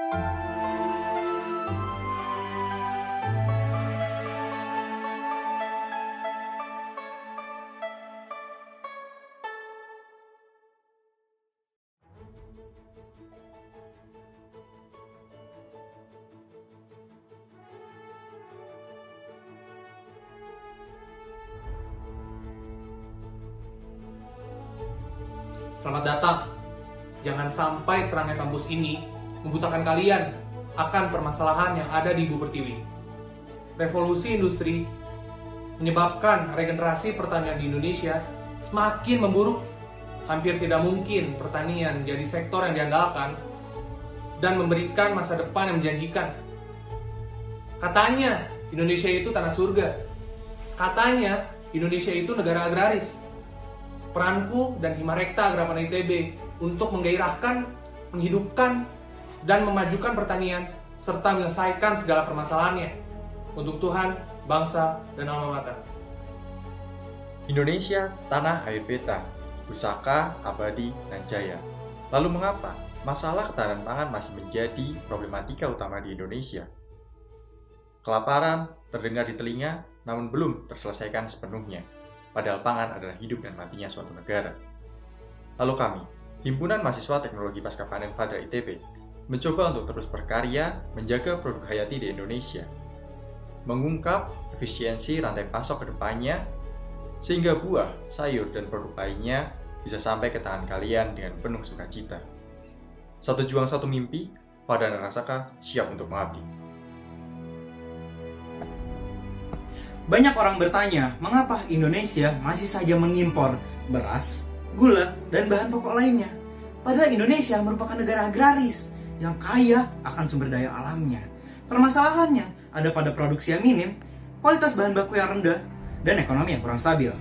Selamat datang. Jangan sampai terangnya kampus ini membutakan kalian akan permasalahan yang ada di Ibu Pertiwi. Revolusi industri menyebabkan regenerasi pertanian di Indonesia semakin memburuk. Hampir tidak mungkin pertanian jadi sektor yang diandalkan dan memberikan masa depan yang menjanjikan. Katanya Indonesia itu tanah surga. Katanya Indonesia itu negara agraris. Peranku dan Himarekta Agrapana ITB untuk menggairahkan, menghidupkan, dan memajukan pertanian serta menyelesaikan segala permasalahannya untuk Tuhan, bangsa, dan alma mater. Indonesia, tanah air beta, pusaka, abadi, dan jaya. Lalu mengapa masalah ketahanan pangan masih menjadi problematika utama di Indonesia? Kelaparan terdengar di telinga, namun belum terselesaikan sepenuhnya. Padahal pangan adalah hidup dan matinya suatu negara. Lalu kami, Himpunan Mahasiswa Teknologi Pascapanen Fadra ITB, mencoba untuk terus berkarya menjaga produk hayati di Indonesia, mengungkap efisiensi rantai pasok ke depannya, sehingga buah, sayur, dan produk lainnya bisa sampai ke tangan kalian dengan penuh sukacita. Satu juang satu mimpi, Fadra dan Rasaka siap untuk mengabdi. Banyak orang bertanya, mengapa Indonesia masih saja mengimpor beras, gula, dan bahan pokok lainnya? Padahal Indonesia merupakan negara agraris yang kaya akan sumber daya alamnya. Permasalahannya ada pada produksi yang minim, kualitas bahan baku yang rendah, dan ekonomi yang kurang stabil.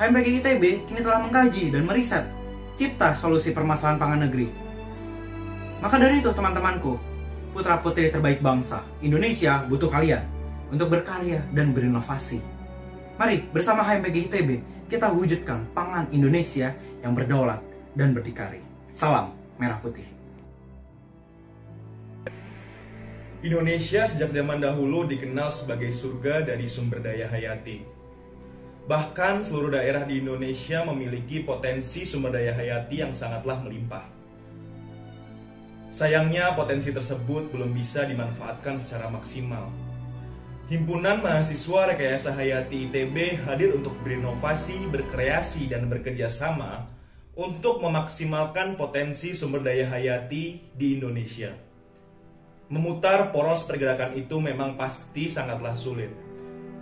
HMPG ITB kini telah mengkaji dan meriset cipta solusi permasalahan pangan negeri. Maka dari itu teman-temanku, putra-putri terbaik bangsa, Indonesia butuh kalian untuk berkarya dan berinovasi. Mari bersama HMPG ITB kita wujudkan pangan Indonesia yang berdaulat dan berdikari. Salam Merah Putih. Indonesia sejak zaman dahulu dikenal sebagai surga dari sumber daya hayati. Bahkan seluruh daerah di Indonesia memiliki potensi sumber daya hayati yang sangatlah melimpah. Sayangnya potensi tersebut belum bisa dimanfaatkan secara maksimal. Himpunan Mahasiswa Rekayasa Hayati ITB hadir untuk berinovasi, berkreasi, dan bekerja sama untuk memaksimalkan potensi sumber daya hayati di Indonesia. Memutar poros pergerakan itu memang pasti sangatlah sulit.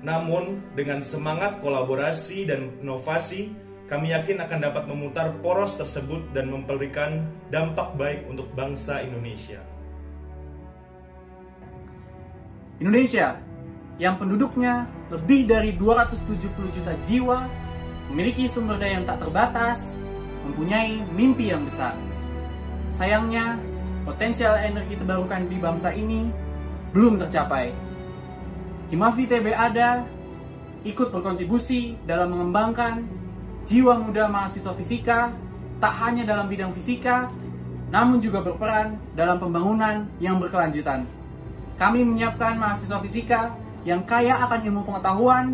Namun, dengan semangat kolaborasi dan inovasi, kami yakin akan dapat memutar poros tersebut dan memberikan dampak baik untuk bangsa Indonesia. Indonesia yang penduduknya lebih dari 270 juta jiwa, memiliki sumber daya yang tak terbatas, mempunyai mimpi yang besar. Sayangnya, potensial energi terbarukan di bangsa ini belum tercapai. Himafi ITB ada, ikut berkontribusi dalam mengembangkan jiwa muda mahasiswa fisika, tak hanya dalam bidang fisika, namun juga berperan dalam pembangunan yang berkelanjutan. Kami menyiapkan mahasiswa fisika yang kaya akan ilmu pengetahuan,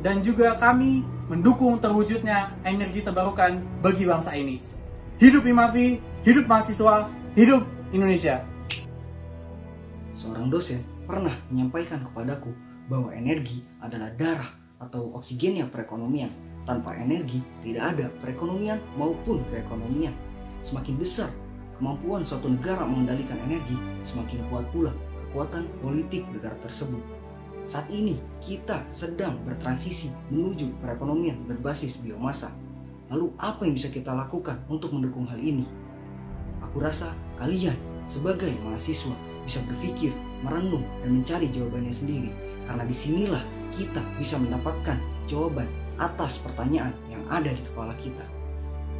dan juga kami mendukung terwujudnya energi terbarukan bagi bangsa ini. Hidup Himafi, hidup mahasiswa, hidup Indonesia. Seorang dosen pernah menyampaikan kepadaku bahwa energi adalah darah atau oksigennya perekonomian. Tanpa energi tidak ada perekonomian maupun keekonomian. Semakin besar kemampuan suatu negara mengendalikan energi, semakin kuat pula kekuatan politik negara tersebut. Saat ini kita sedang bertransisi menuju perekonomian berbasis biomasa. Lalu apa yang bisa kita lakukan untuk mendukung hal ini? Aku rasa kalian sebagai mahasiswa bisa berpikir, merenung, dan mencari jawabannya sendiri. Karena disinilah kita bisa mendapatkan jawaban atas pertanyaan yang ada di kepala kita.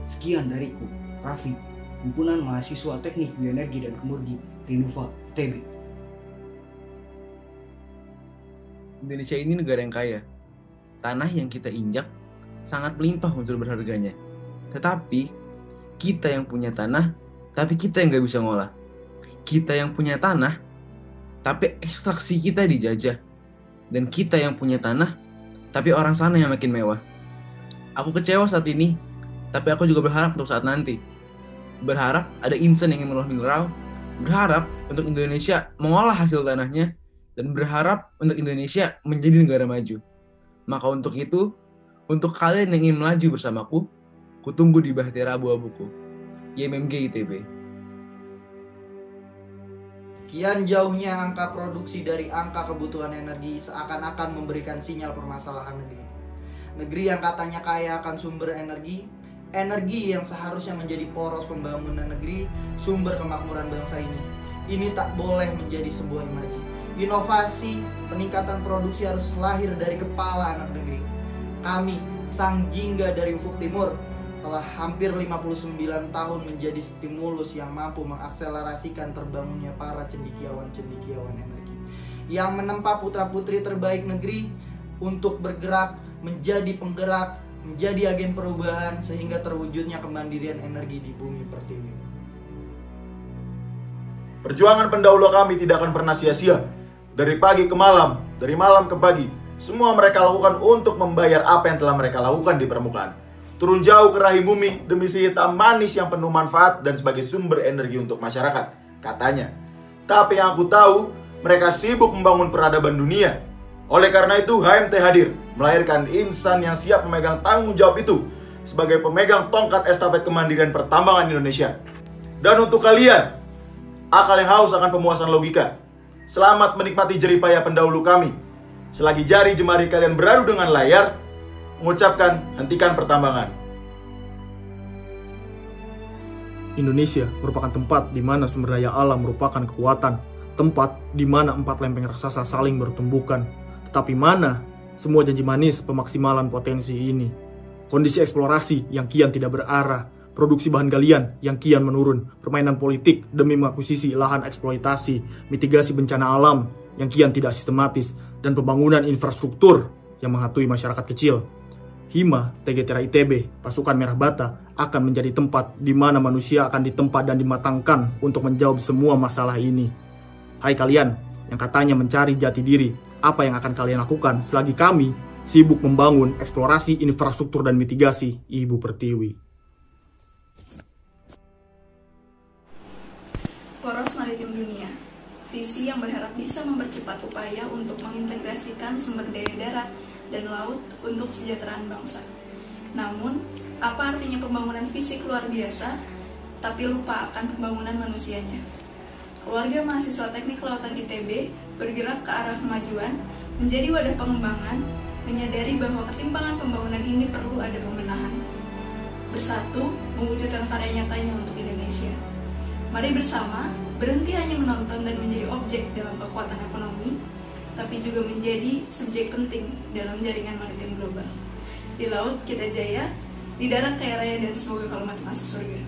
Sekian dariku, Raffi, Himpunan Mahasiswa Teknik Bioenergi dan Kemurgi, Rinuva ITB. Indonesia ini negara yang kaya. Tanah yang kita injak sangat melimpah unsur berharganya. Tetapi kita yang punya tanah, tapi kita yang gak bisa ngolah. kita yang punya tanah, tapi ekstraksi kita dijajah. Dan kita yang punya tanah, tapi orang sana yang makin mewah. Aku kecewa saat ini, tapi aku juga berharap untuk saat nanti. Berharap ada insan yang ingin mengolah mineral, berharap untuk Indonesia mengolah hasil tanahnya, dan berharap untuk Indonesia menjadi negara maju. Maka untuk itu, untuk kalian yang ingin melaju bersamaku, kutunggu di bahtera abu-abuku. YMMG ITB. Kian jauhnya angka produksi dari angka kebutuhan energi seakan-akan memberikan sinyal permasalahan negeri. Negeri yang katanya kaya akan sumber energi yang seharusnya menjadi poros pembangunan negeri, sumber kemakmuran bangsa ini tak boleh menjadi sebuah imaji. Inovasi, peningkatan produksi harus lahir dari kepala anak negeri. Kami, sang jingga dari ufuk timur, telah hampir 59 tahun menjadi stimulus yang mampu mengakselerasikan terbangunnya para cendekiawan-cendekiawan energi yang menempa putra-putri terbaik negeri untuk bergerak menjadi penggerak, menjadi agen perubahan sehingga terwujudnya kemandirian energi di bumi pertiwi. Perjuangan pendahulu kami tidak akan pernah sia-sia. Dari pagi ke malam, dari malam ke pagi, semua mereka lakukan untuk membayar apa yang telah mereka lakukan di permukaan. Turun jauh ke rahim bumi demi sehitam manis yang penuh manfaat dan sebagai sumber energi untuk masyarakat, katanya. Tapi yang aku tahu, mereka sibuk membangun peradaban dunia. Oleh karena itu, HMT hadir, melahirkan insan yang siap memegang tanggung jawab itu sebagai pemegang tongkat estafet kemandirian pertambangan Indonesia. Dan untuk kalian, akal yang haus akan pemuasan logika, selamat menikmati jeripaya pendahulu kami. Selagi jari jemari kalian beradu dengan layar, mengucapkan hentikan pertambangan. Indonesia merupakan tempat di mana sumber daya alam merupakan kekuatan, tempat di mana 4 lempeng raksasa saling bertumbukan. Tetapi mana semua janji manis pemaksimalan potensi ini? Kondisi eksplorasi yang kian tidak berarah, produksi bahan galian yang kian menurun, permainan politik demi mengakuisisi lahan eksploitasi, mitigasi bencana alam yang kian tidak sistematis, dan pembangunan infrastruktur yang menghantui masyarakat kecil. Hima TGTRA ITB, pasukan Merah Bata, akan menjadi tempat di mana manusia akan ditempa dan dimatangkan untuk menjawab semua masalah ini. Hai kalian yang katanya mencari jati diri, apa yang akan kalian lakukan selagi kami sibuk membangun eksplorasi infrastruktur dan mitigasi Ibu Pertiwi? Poros Maritim Dunia, visi yang berharap bisa mempercepat upaya untuk mengintegrasikan sumber daya darat dan laut untuk kesejahteraan bangsa. Namun, apa artinya pembangunan fisik luar biasa, tapi lupa akan pembangunan manusianya? Keluarga mahasiswa Teknik Kelautan ITB bergerak ke arah kemajuan, menjadi wadah pengembangan, menyadari bahwa ketimpangan pembangunan ini perlu ada pembenahan. Bersatu, mewujudkan karya nyatanya untuk Indonesia. Mari bersama, berhenti hanya menonton dan menjadi objek dalam kekuatan ekonomi, tapi juga menjadi subjek penting dalam jaringan maritim global. Di laut kita jaya, di darat kaya raya, dan semoga kalau mati masuk surga.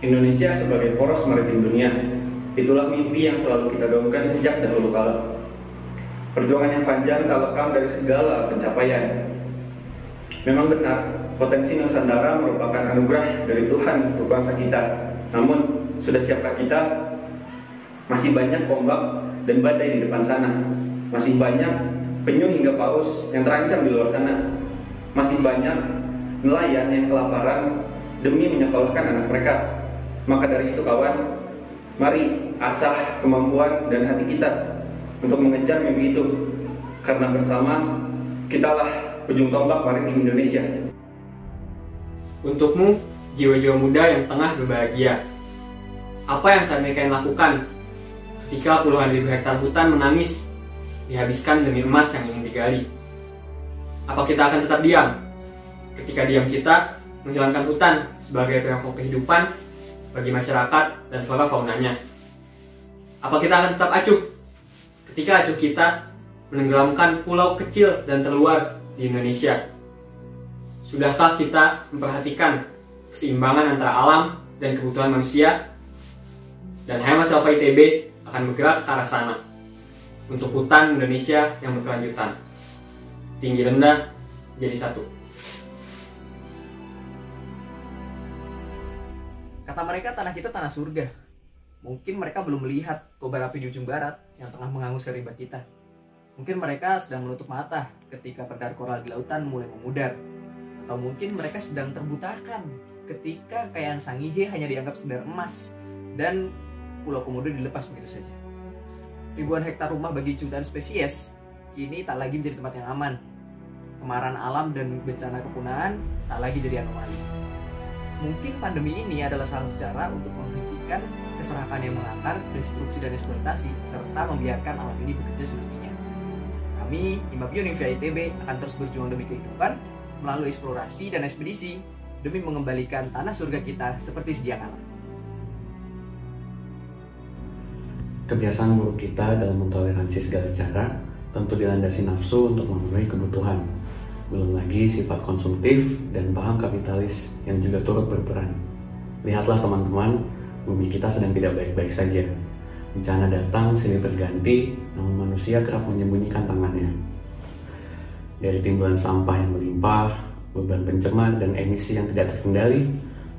Indonesia sebagai poros maritim dunia, itulah mimpi yang selalu kita gaungkan sejak dahulu kala. Perjuangan yang panjang tak lekang dari segala pencapaian. Memang benar, potensi Nusantara merupakan anugerah dari Tuhan untuk bangsa kita. Namun, sudah siapkah kita? Masih banyak ombak dan badai di depan sana. Masih banyak penyu hingga paus yang terancam di luar sana. Masih banyak nelayan yang kelaparan demi menyekolahkan anak mereka. Maka dari itu kawan, mari asah kemampuan dan hati kita untuk mengejar mimpi itu. Karena bersama, kitalah ujung tombak maritim Indonesia. Untukmu, jiwa-jiwa muda yang tengah berbahagia, apa yang saat ini kalian lakukan ketika puluhan ribu hektar hutan menangis dihabiskan demi emas yang ingin digali? Apa kita akan tetap diam ketika diam kita menghilangkan hutan sebagai pokok kehidupan bagi masyarakat dan flora faunanya? Apa kita akan tetap acuh ketika acuh kita menenggelamkan pulau kecil dan terluar di Indonesia? Sudahkah kita memperhatikan keseimbangan antara alam dan kebutuhan manusia? Dan Hima Selva ITB akan bergerak ke arah sana untuk hutan Indonesia yang berkelanjutan. Tinggi rendah jadi satu. Kata mereka tanah kita tanah surga. Mungkin mereka belum melihat kobar api di ujung barat yang tengah menghanguskan rimba kita. Mungkin mereka sedang menutup mata ketika perdar koral di lautan mulai memudar. Atau mungkin mereka sedang terbutakan ketika kekayaan Sangihe hanya dianggap sekedar emas dan Pulau Komodo dilepas begitu saja. Ribuan hektar rumah bagi jutaan spesies kini tak lagi menjadi tempat yang aman. Kemarahan alam dan bencana kepunahan tak lagi jadi anomali. Mungkin pandemi ini adalah salah satu cara untuk menghentikan keserakahan yang mengakar, destruksi dan eksploitasi, serta membiarkan alam ini bekerja semestinya. Kami, Himap Univia ITB, akan terus berjuang demi kehidupan melalui eksplorasi dan ekspedisi demi mengembalikan tanah surga kita seperti sedia kala. Kebiasaan buruk kita dalam mentoleransi segala cara tentu dilandasi nafsu untuk memenuhi kebutuhan. Belum lagi sifat konsumtif dan paham kapitalis yang juga turut berperan. Lihatlah teman-teman, bumi kita sedang tidak baik-baik saja. Bencana datang silih berganti, namun manusia kerap menyembunyikan tangannya. Dari timbulan sampah yang melimpah, beban pencemar dan emisi yang tidak terkendali,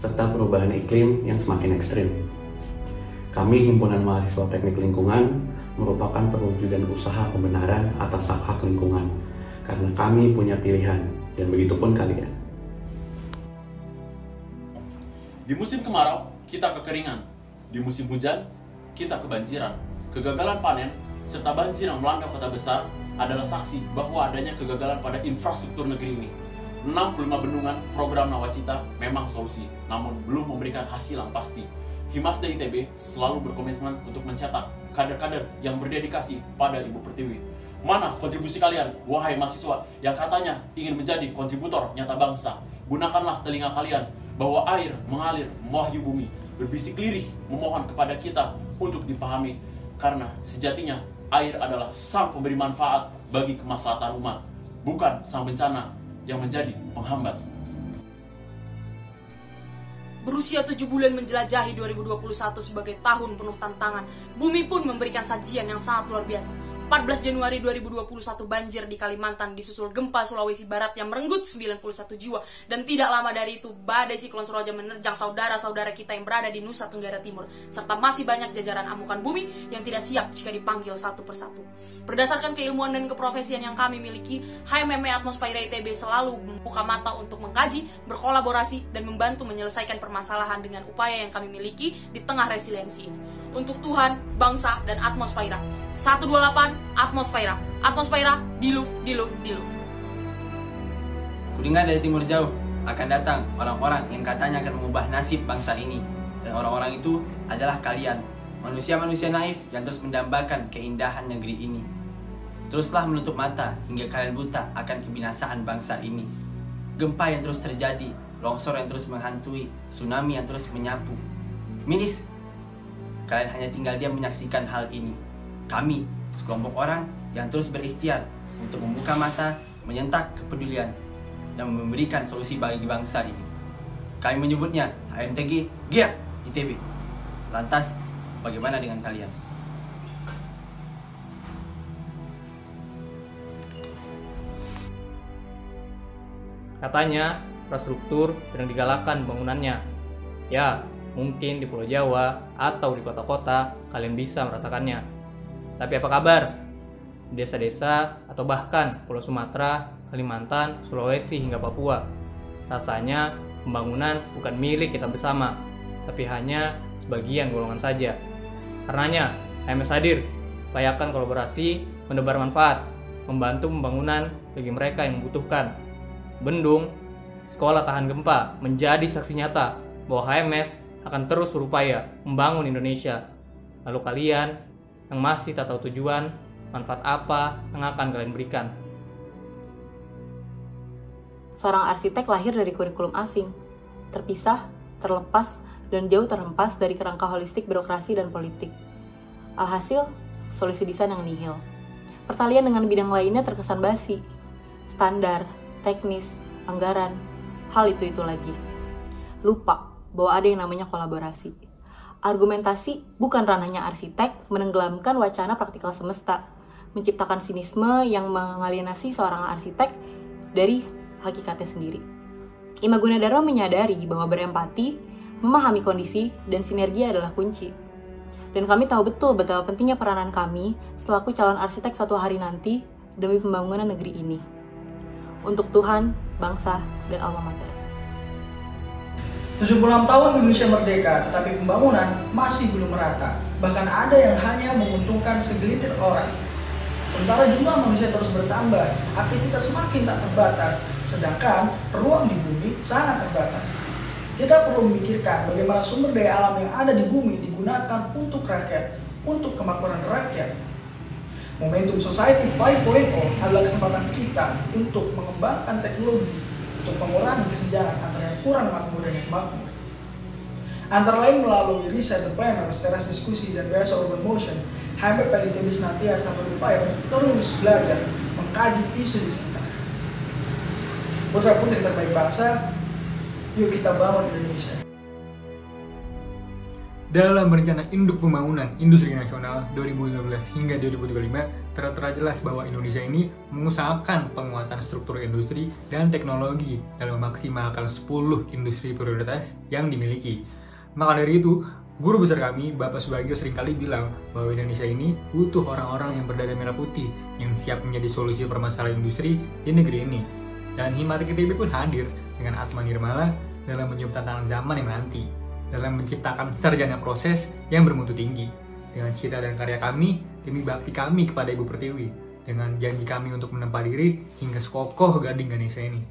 serta perubahan iklim yang semakin ekstrim. Kami, Himpunan Mahasiswa Teknik Lingkungan, merupakan perwujudan usaha pembenaran atas hak-hak lingkungan. Karena kami punya pilihan, dan begitu pun kalian. Di musim kemarau, kita kekeringan. Di musim hujan, kita kebanjiran. Kegagalan panen, serta banjir yang melanda kota besar adalah saksi bahwa adanya kegagalan pada infrastruktur negeri ini. 65 bendungan program Nawacita memang solusi, namun belum memberikan hasil yang pasti. Himasda ITB selalu berkomitmen untuk mencetak kader-kader yang berdedikasi pada Ibu Pertiwi. Mana kontribusi kalian, wahai mahasiswa yang katanya ingin menjadi kontributor nyata bangsa? Gunakanlah telinga kalian bahwa air mengalir mewahyu bumi, berbisik lirih memohon kepada kita untuk dipahami. Karena sejatinya air adalah sang pemberi manfaat bagi kemaslahatan umat, bukan sang bencana yang menjadi penghambat. Berusia 7 bulan menjelajahi 2021 sebagai tahun penuh tantangan, bumi pun memberikan sajian yang sangat luar biasa. 14 Januari 2021 banjir di Kalimantan disusul gempa Sulawesi Barat yang merenggut 91 jiwa. Dan tidak lama dari itu, badai siklon Suraja menerjang saudara-saudara kita yang berada di Nusa Tenggara Timur. Serta masih banyak jajaran amukan bumi yang tidak siap jika dipanggil satu persatu. Berdasarkan keilmuan dan keprofesian yang kami miliki, HMME Atmosfera ITB selalu membuka mata untuk mengkaji, berkolaborasi, dan membantu menyelesaikan permasalahan dengan upaya yang kami miliki di tengah resiliensi ini. Untuk Tuhan, bangsa, dan atmosfera. 128 Atmosfera. Atmosfera, diluf. Kudengar dari timur jauh akan datang orang-orang yang katanya akan mengubah nasib bangsa ini. Dan orang-orang itu adalah kalian, manusia-manusia naif yang terus mendambakan keindahan negeri ini. Teruslah menutup mata hingga kalian buta akan kebinasaan bangsa ini. Gempa yang terus terjadi, longsor yang terus menghantui, tsunami yang terus menyapu. Minis, kalian hanya tinggal diam menyaksikan hal ini. Kami, sekelompok orang yang terus berikhtiar untuk membuka mata, menyentak kepedulian, dan memberikan solusi bagi bangsa ini. Kami menyebutnya HMTG GIA ITB. Lantas, bagaimana dengan kalian? Katanya, infrastruktur sedang digalakkan bangunannya. Ya, mungkin di Pulau Jawa atau di kota-kota kalian bisa merasakannya. Tapi apa kabar? Di desa-desa atau bahkan Pulau Sumatera, Kalimantan, Sulawesi hingga Papua. Rasanya pembangunan bukan milik kita bersama, tapi hanya sebagian golongan saja. Karenanya, HMS hadir, upayakan kolaborasi, menebar manfaat, membantu pembangunan bagi mereka yang membutuhkan. Bendung, sekolah tahan gempa menjadi saksi nyata bahwa HMS akan terus berupaya membangun Indonesia. Lalu kalian yang masih tak tahu tujuan, manfaat apa yang akan kalian berikan? Seorang arsitek lahir dari kurikulum asing, terpisah, terlepas, dan jauh terhempas dari kerangka holistik birokrasi dan politik. Alhasil, solusi desain yang nihil. Pertalian dengan bidang lainnya terkesan basi. Standar, teknis, anggaran, hal itu lagi. Lupa bahwa ada yang namanya kolaborasi. Argumentasi bukan ranahnya arsitek menenggelamkan wacana praktikal semesta, menciptakan sinisme yang mengalienasi seorang arsitek dari hakikatnya sendiri. Ima Gunadarma menyadari bahwa berempati memahami kondisi, dan sinergi adalah kunci. Dan kami tahu betul betapa pentingnya peranan kami selaku calon arsitek suatu hari nanti demi pembangunan negeri ini. Untuk Tuhan, bangsa, dan alma mater. 76 tahun Indonesia merdeka, tetapi pembangunan masih belum merata. Bahkan ada yang hanya menguntungkan segelintir orang. Sementara jumlah manusia terus bertambah, aktivitas semakin tak terbatas, sedangkan ruang di bumi sangat terbatas. Kita perlu memikirkan bagaimana sumber daya alam yang ada di bumi digunakan untuk rakyat, untuk kemakmuran rakyat. Momentum Society 5.0 adalah kesempatan kita untuk mengembangkan teknologi untuk mengurangi kesenjangan antara yang kurang makmur dan yang makmur. Antara lain melalui riset, the planners, teras diskusi, dan biasa urban motion, HMP ITB senantiasa berupaya untuk terus belajar mengkaji isu di sekitar. Putra-putri terbaik bangsa, yuk kita bangun Indonesia. Dalam rencana induk pembangunan industri nasional 2015 hingga 2025, tertera jelas bahwa Indonesia ini mengusahakan penguatan struktur industri dan teknologi dalam memaksimalkan 10 industri prioritas yang dimiliki. Maka dari itu, guru besar kami, Bapak Subagio, seringkali bilang bahwa Indonesia ini butuh orang-orang yang berdada merah putih yang siap menjadi solusi permasalahan industri di negeri ini. Dan Himatek ITB pun hadir dengan Atma Nirmala dalam menjawab tantangan zaman yang nanti, dalam menciptakan sarjana proses yang bermutu tinggi. Dengan cita dan karya kami, demi bakti kami kepada Ibu Pertiwi, dengan janji kami untuk menempa diri hingga sekokoh gading Ganesha ini.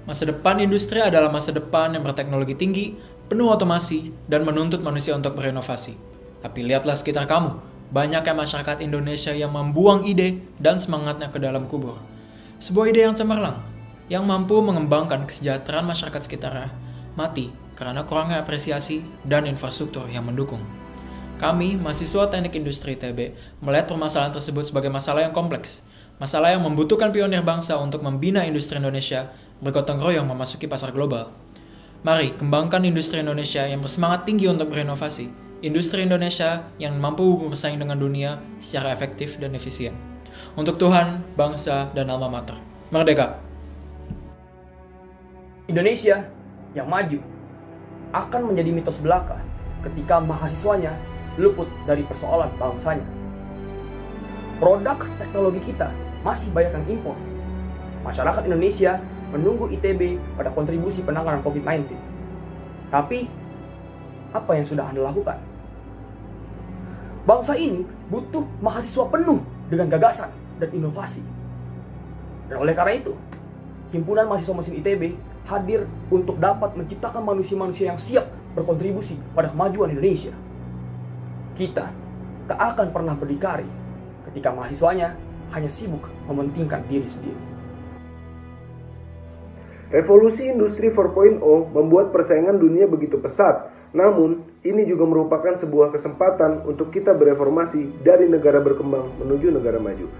Masa depan industri adalah masa depan yang berteknologi tinggi, penuh otomasi, dan menuntut manusia untuk berinovasi. Tapi lihatlah sekitar kamu, banyaknya masyarakat Indonesia yang membuang ide dan semangatnya ke dalam kubur. Sebuah ide yang cemerlang, yang mampu mengembangkan kesejahteraan masyarakat sekitarnya, mati karena kurangnya apresiasi dan infrastruktur yang mendukung. Kami, mahasiswa Teknik Industri ITB, melihat permasalahan tersebut sebagai masalah yang kompleks, masalah yang membutuhkan pionir bangsa untuk membina industri Indonesia bergotong royong memasuki pasar global. Mari kembangkan industri Indonesia yang bersemangat tinggi untuk berinovasi, industri Indonesia yang mampu bersaing dengan dunia secara efektif dan efisien. Untuk Tuhan, bangsa, dan alma mater. Merdeka! Indonesia yang maju akan menjadi mitos belaka ketika mahasiswanya luput dari persoalan bangsanya. Produk teknologi kita masih banyak yang impor. Masyarakat Indonesia menunggu ITB pada kontribusi penanganan COVID-19. Tapi, apa yang sudah Anda lakukan? Bangsa ini butuh mahasiswa penuh dengan gagasan dan inovasi. Dan oleh karena itu, Himpunan Mahasiswa Mesin ITB hadir untuk dapat menciptakan manusia-manusia yang siap berkontribusi pada kemajuan Indonesia. Kita tak akan pernah berdikari ketika mahasiswanya hanya sibuk mementingkan diri sendiri. Revolusi Industri 4.0 membuat persaingan dunia begitu pesat. Namun, ini juga merupakan sebuah kesempatan untuk kita bereformasi dari negara berkembang menuju negara maju.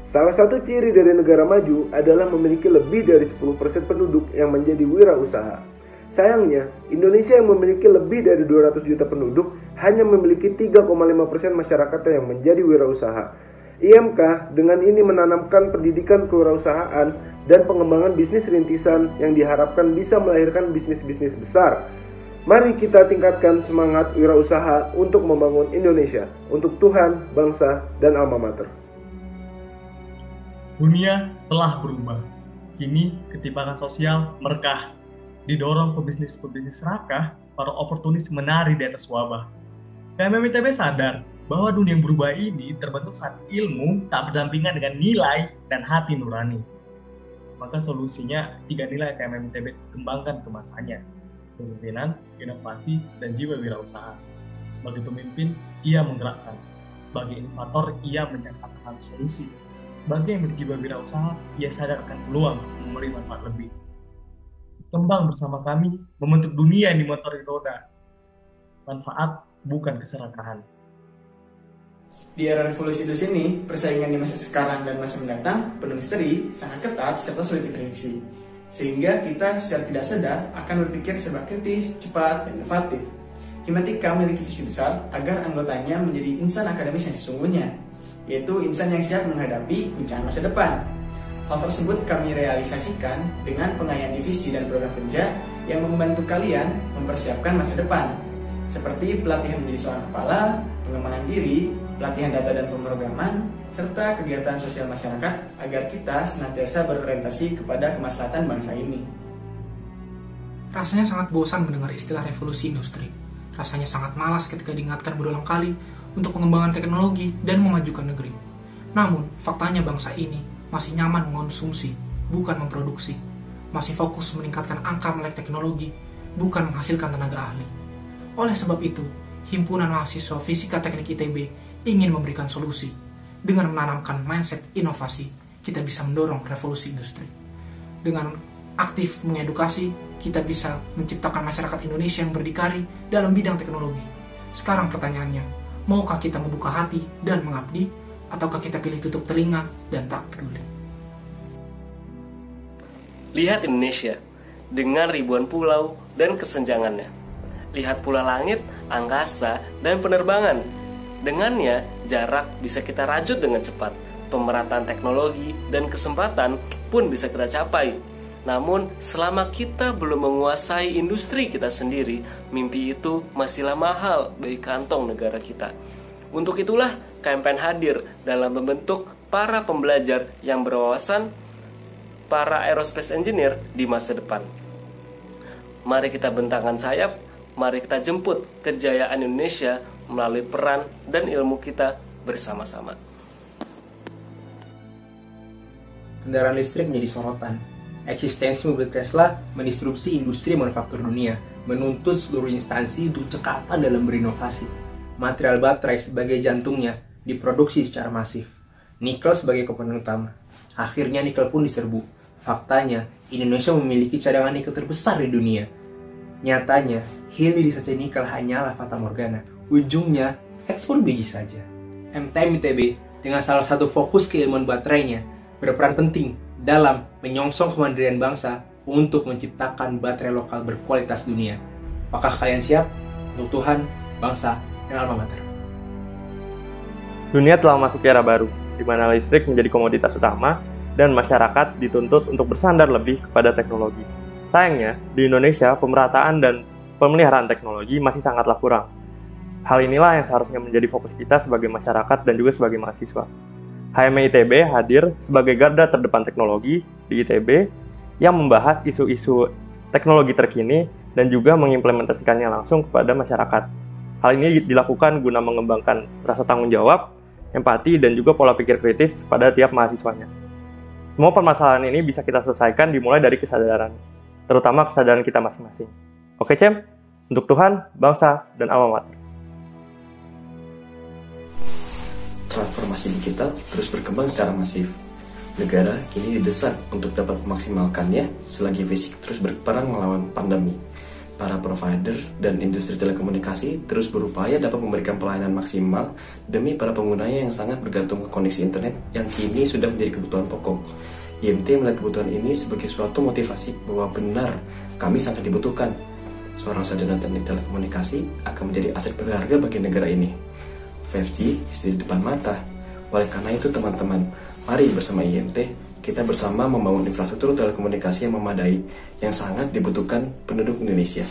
Salah satu ciri dari negara maju adalah memiliki lebih dari 10% penduduk yang menjadi wirausaha. Sayangnya, Indonesia yang memiliki lebih dari 200 juta penduduk hanya memiliki 3,5% masyarakatnya yang menjadi wirausaha. IMK dengan ini menanamkan pendidikan kewirausahaan dan pengembangan bisnis rintisan yang diharapkan bisa melahirkan bisnis-bisnis besar. Mari kita tingkatkan semangat wirausaha untuk membangun Indonesia, untuk Tuhan, bangsa, dan alma mater. Dunia telah berubah. Kini ketimpangan sosial merekah. Didorong pebisnis-pebisnis serakah, para oportunis menari di atas wabah. KMM ITB sadar bahwa dunia yang berubah ini terbentuk saat ilmu tak berdampingan dengan nilai dan hati nurani. Maka solusinya 3 nilai KMM ITB kembangkan ke masanya: kepemimpinan, inovasi, dan jiwa wirausaha. Sebagai pemimpin, ia menggerakkan. Sebagai inovator, ia menciptakan solusi. Sebagai yang berjiwa wirausaha, ia sadar akan peluang memberi manfaat lebih. Kembang bersama kami membentuk dunia yang dimotori roda. Manfaat bukan keserakahan. Di era revolusi industri ini, persaingan di masa sekarang dan masa mendatang penuh misteri, sangat ketat, serta sulit diprediksi. Sehingga kita secara tidak sadar akan berpikir serba kritis, cepat, dan inovatif. Himatika memiliki visi besar agar anggotanya menjadi insan akademis yang sesungguhnya, yaitu insan yang siap menghadapi guncangan masa depan. Hal tersebut kami realisasikan dengan pengayaan divisi dan program kerja yang membantu kalian mempersiapkan masa depan, seperti pelatihan menjadi seorang kepala, pengembangan diri, pelatihan data dan pemrograman, serta kegiatan sosial masyarakat agar kita senantiasa berorientasi kepada kemaslahatan bangsa ini. Rasanya sangat bosan mendengar istilah revolusi industri. Rasanya sangat malas ketika diingatkan berulang kali untuk pengembangan teknologi dan memajukan negeri. Namun, faktanya bangsa ini masih nyaman mengonsumsi, bukan memproduksi. Masih fokus meningkatkan angka melek teknologi, bukan menghasilkan tenaga ahli. Oleh sebab itu, Himpunan Mahasiswa Fisika Teknik ITB ingin memberikan solusi. Dengan menanamkan mindset inovasi, kita bisa mendorong revolusi industri. Dengan aktif mengedukasi, kita bisa menciptakan masyarakat Indonesia yang berdikari dalam bidang teknologi. Sekarang pertanyaannya, maukah kita membuka hati dan mengabdi, ataukah kita pilih tutup telinga dan tak peduli? Lihat Indonesia, dengan ribuan pulau dan kesenjangannya. Lihat pula langit, angkasa, dan penerbangan. Dengannya, jarak bisa kita rajut dengan cepat. Pemerataan teknologi dan kesempatan pun bisa kita capai. Namun, selama kita belum menguasai industri kita sendiri, mimpi itu masihlah mahal bagi kantong negara kita. Untuk itulah, KMPN hadir dalam membentuk para pembelajar yang berwawasan, para aerospace engineer di masa depan. Mari kita bentangkan sayap, mari kita jemput kejayaan Indonesia melalui peran dan ilmu kita bersama-sama. Kendaraan listrik menjadi sorotan. Eksistensi mobil Tesla mendisrupsi industri manufaktur dunia, menuntut seluruh instansi untuk cekatan dalam berinovasi. Material baterai sebagai jantungnya diproduksi secara masif. Nikel sebagai komponen utama. Akhirnya nikel pun diserbu. Faktanya, Indonesia memiliki cadangan nikel terbesar di dunia. Nyatanya, hilirisasi nikel hanyalah fata morgana. Ujungnya, ekspor biji saja. MTM ITB dengan salah satu fokus keilmuan baterainya berperan penting dalam menyongsong kemandirian bangsa untuk menciptakan baterai lokal berkualitas dunia. Apakah kalian siap untuk Tuhan, bangsa, dan alma mater? Dunia telah masuk era baru, di mana listrik menjadi komoditas utama dan masyarakat dituntut untuk bersandar lebih kepada teknologi. Sayangnya, di Indonesia, pemerataan dan pemeliharaan teknologi masih sangatlah kurang. Hal inilah yang seharusnya menjadi fokus kita sebagai masyarakat dan juga sebagai mahasiswa. HMI ITB hadir sebagai garda terdepan teknologi di ITB yang membahas isu-isu teknologi terkini dan juga mengimplementasikannya langsung kepada masyarakat. Hal ini dilakukan guna mengembangkan rasa tanggung jawab, empati, dan juga pola pikir kritis pada tiap mahasiswanya. Semua permasalahan ini bisa kita selesaikan dimulai dari kesadaran, terutama kesadaran kita masing-masing. Oke, Cem? Untuk Tuhan, bangsa, dan alma mater. Transformasi digital terus berkembang secara masif. Negara kini didesak untuk dapat memaksimalkannya selagi fisik terus berperang melawan pandemi. Para provider dan industri telekomunikasi terus berupaya dapat memberikan pelayanan maksimal demi para penggunanya yang sangat bergantung ke koneksi internet yang kini sudah menjadi kebutuhan pokok. IMT melihat kebutuhan ini sebagai suatu motivasi bahwa benar kami sangat dibutuhkan. Seorang sarjana teknik telekomunikasi akan menjadi aset berharga bagi negara ini. 5G sudah di depan mata. Oleh karena itu teman-teman, mari bersama IMT kita bersama membangun infrastruktur telekomunikasi yang memadai yang sangat dibutuhkan penduduk Indonesia.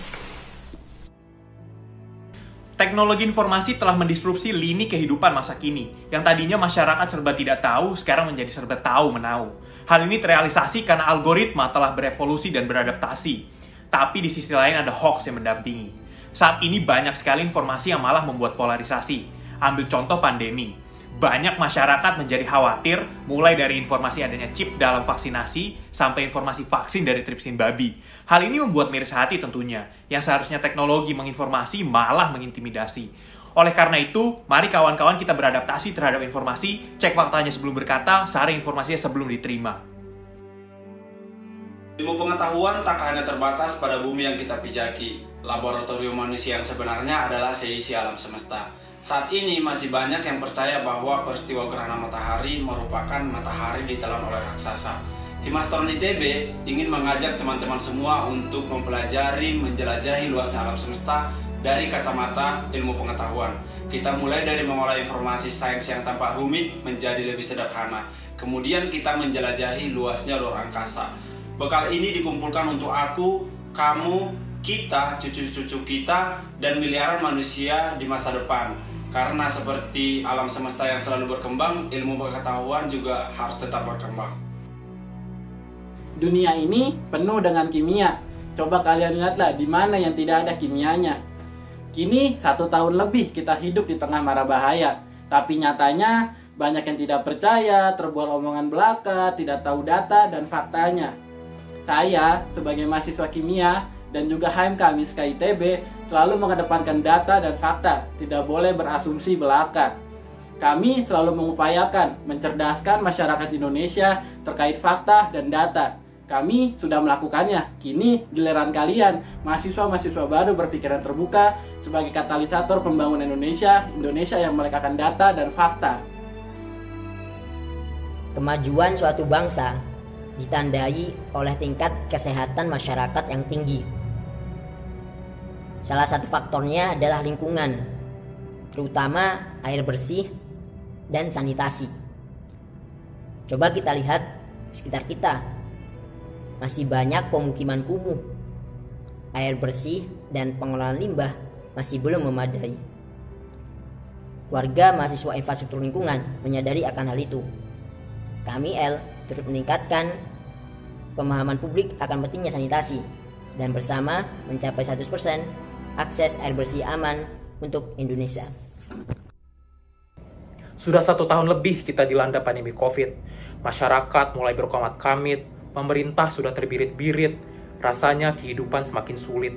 Teknologi informasi telah mendisrupsi lini kehidupan masa kini. Yang tadinya masyarakat serba tidak tahu, sekarang menjadi serba tahu menahu. Hal ini terrealisasi karena algoritma telah berevolusi dan beradaptasi. Tapi di sisi lain ada hoax yang mendampingi. Saat ini banyak sekali informasi yang malah membuat polarisasi. Ambil contoh pandemi. Banyak masyarakat menjadi khawatir, mulai dari informasi adanya chip dalam vaksinasi, sampai informasi vaksin dari tripsin babi. Hal ini membuat miris hati tentunya, yang seharusnya teknologi menginformasi malah mengintimidasi. Oleh karena itu, mari kawan-kawan kita beradaptasi terhadap informasi, cek faktanya sebelum berkata, saring informasinya sebelum diterima. Ilmu pengetahuan tak hanya terbatas pada bumi yang kita pijaki. Laboratorium manusia yang sebenarnya adalah seisi alam semesta. Saat ini masih banyak yang percaya bahwa peristiwa gerhana matahari merupakan matahari ditelan oleh raksasa. Himastoron ITB ingin mengajak teman-teman semua untuk mempelajari, menjelajahi luasnya alam semesta dari kacamata ilmu pengetahuan. Kita mulai dari mengolah informasi sains yang tampak rumit menjadi lebih sederhana. Kemudian kita menjelajahi luasnya luar angkasa. Bekal ini dikumpulkan untuk aku kamu, kita, cucu-cucu kita, dan miliaran manusia di masa depan. Karena seperti alam semesta yang selalu berkembang, ilmu pengetahuan juga harus tetap berkembang. Dunia ini penuh dengan kimia. Coba kalian lihatlah di mana yang tidak ada kimianya. Kini 1 tahun lebih kita hidup di tengah mara bahaya. Tapi nyatanya banyak yang tidak percaya, terbuat omongan belaka, tidak tahu data dan faktanya. Saya sebagai mahasiswa kimia dan juga HMK MISKA ITB selalu mengedepankan data dan fakta, tidak boleh berasumsi belaka. Kami selalu mengupayakan mencerdaskan masyarakat Indonesia terkait fakta dan data. Kami sudah melakukannya, kini giliran kalian, mahasiswa-mahasiswa baru berpikiran terbuka sebagai katalisator pembangunan Indonesia yang melekatkan data dan fakta. Kemajuan suatu bangsa ditandai oleh tingkat kesehatan masyarakat yang tinggi. Salah satu faktornya adalah lingkungan, terutama air bersih dan sanitasi. Coba kita lihat sekitar kita. Masih banyak pemukiman kumuh. Air bersih dan pengelolaan limbah masih belum memadai. Warga mahasiswa infrastruktur lingkungan menyadari akan hal itu. Kami turut meningkatkan pemahaman publik akan pentingnya sanitasi dan bersama mencapai 100% akses air bersih aman untuk Indonesia. Sudah 1 tahun lebih kita dilanda pandemi COVID. Masyarakat mulai berkomat kamit, pemerintah sudah terbirit-birit, rasanya kehidupan semakin sulit.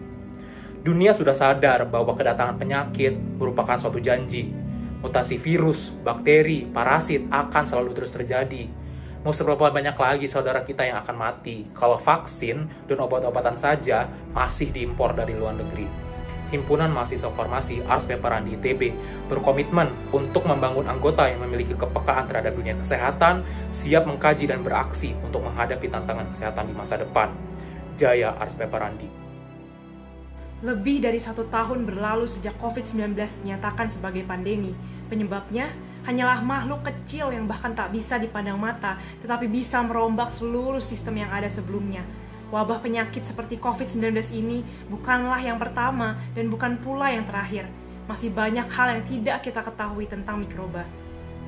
Dunia sudah sadar bahwa kedatangan penyakit merupakan suatu janji. Mutasi virus, bakteri, parasit akan selalu terus terjadi. Mau seberapa banyak lagi saudara kita yang akan mati kalau vaksin dan obat-obatan saja masih diimpor dari luar negeri. Himpunan Mahasiswa Farmasi Ars Peparandi ITB berkomitmen untuk membangun anggota yang memiliki kepekaan terhadap dunia kesehatan, siap mengkaji dan beraksi untuk menghadapi tantangan kesehatan di masa depan. Jaya Ars Peparandi. Lebih dari 1 tahun berlalu sejak COVID-19 dinyatakan sebagai pandemi. Penyebabnya hanyalah makhluk kecil yang bahkan tak bisa dipandang mata, tetapi bisa merombak seluruh sistem yang ada sebelumnya. Wabah penyakit seperti COVID-19 ini bukanlah yang pertama dan bukan pula yang terakhir. Masih banyak hal yang tidak kita ketahui tentang mikroba.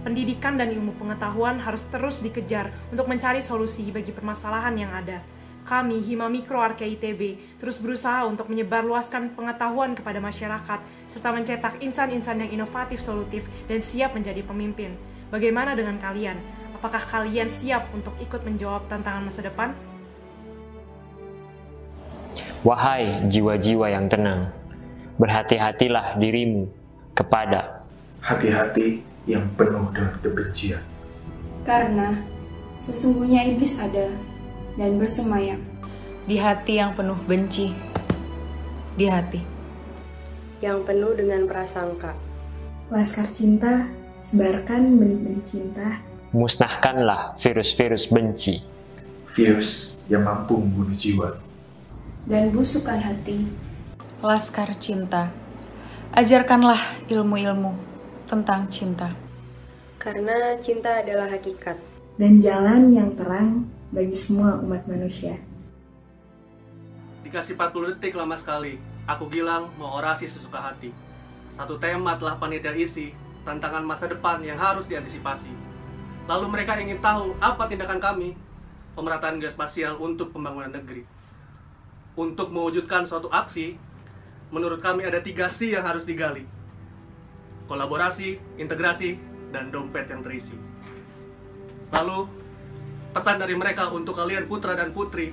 Pendidikan dan ilmu pengetahuan harus terus dikejar untuk mencari solusi bagi permasalahan yang ada. Kami, Hima Mikro Arke ITB, terus berusaha untuk menyebarluaskan pengetahuan kepada masyarakat, serta mencetak insan-insan yang inovatif, solutif, dan siap menjadi pemimpin. Bagaimana dengan kalian? Apakah kalian siap untuk ikut menjawab tantangan masa depan? Wahai jiwa-jiwa yang tenang, berhati-hatilah dirimu kepada hati-hati yang penuh dengan kebencian. Karena sesungguhnya iblis ada dan bersemayam di hati yang penuh benci, di hati yang penuh dengan prasangka. Laskar cinta, sebarkan benih-benih cinta. Musnahkanlah virus-virus benci, virus yang mampu membunuh jiwa dan busukkan hati. Laskar cinta, ajarkanlah ilmu-ilmu tentang cinta. Karena cinta adalah hakikat dan jalan yang terang bagi semua umat manusia. Dikasih 40 detik lama sekali, aku Gilang mau orasi sesuka hati. Satu tema telah panitia isi, tantangan masa depan yang harus diantisipasi. Lalu mereka ingin tahu apa tindakan kami, pemerataan geospasial untuk pembangunan negeri. Untuk mewujudkan suatu aksi, menurut kami ada 3 C yang harus digali. Kolaborasi, integrasi, dan dompet yang terisi. Lalu, pesan dari mereka untuk kalian putra dan putri,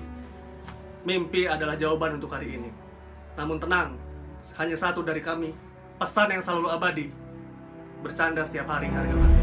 mimpi adalah jawaban untuk hari ini. Namun tenang, hanya satu dari kami, pesan yang selalu abadi, bercanda setiap hari harga mati.